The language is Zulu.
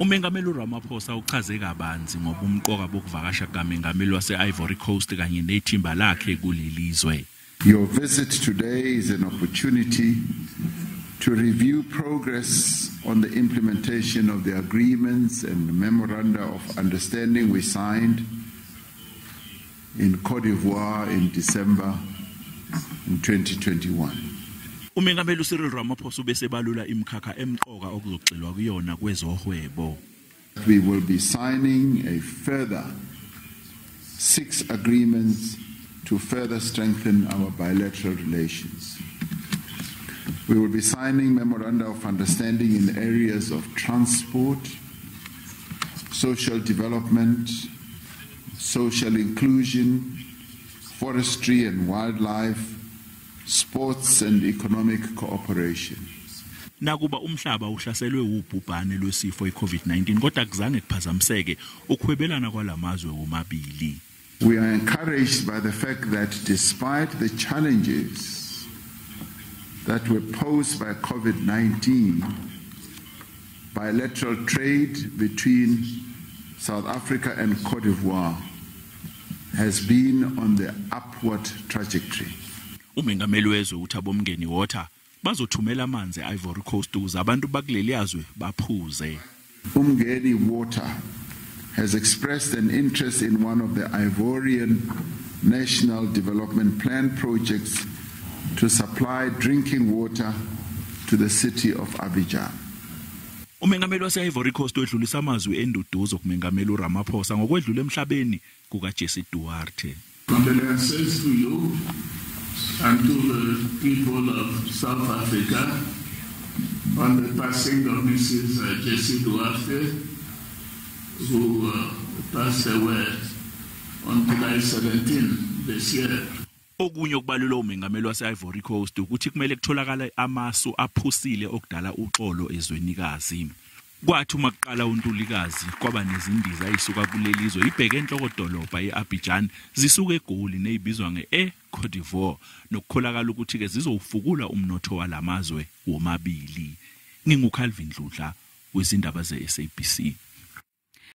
Umengameli Ramaphosa uchaze kabanzi ngobumqoka bokuvakasha kukaMengameli wase Ivory Coast kanye nethimba lakhe kulelizwe. Your visit today is an opportunity to review progress on the implementation of the agreements and memoranda of understanding we signed in Côte d'Ivoire in December in 2021. Umengameli uCyril Ramaphosa ubesebalula imkhakha emqoka okuzoxelwa kuyona kwezohwebo. We will be signing a further 6 agreements to further strengthen our bilateral relations. We will be signing memoranda of understanding in areas of transport, social development, social inclusion, forestry and wildlife, sports and economic cooperation. Nakuba umhlaba uhlaselwe ubhubhane lwesifo iCovid-19 kodwa kuzange kuphazamiseke ukuhwebelana kwalamazwe womabili. We are encouraged by the fact that despite the challenges that were posed by COVID-19, bilateral trade between South Africa and Côte d'Ivoire has been on the upward trajectory. Umengameli wezwe uthi abomngeni Wattara bazothumela amanzi eIvory Coast ukuze abantu bakuleli yazwe baphuze. Umngeni Wattara has expressed an interest in one of the Ivorian National Development Plan projects to supply drinking water to the city of Abidjan. Umengameli wase Ivory Coast wedlulisa amazwi enduduzo kumengameli Ramaphosa ngokwedlula emhlabeni kukaJesse Duarte. Condolences to you and to the people of South Africa on the passing of Mrs. Jesse Duarte, who passed away on July 17 this year. Okunye okubalula umengameli wase Ivory Coast ukuthi kumele kutholakala amasu aphusile okudala uxolo ezwenikazi. Kwathi uma kuqala untulikazi kwaba nezindiza ezisuka kulelizwe ibheke enhlokodolobha eAbidjan zisuka eGoli nezibizwa ngeCôte d'Ivoire nokukholakala ukuthi ke zizowufukula umnotho walamazwe womabili. NginguCalvin Dludla wezindaba zeSABC.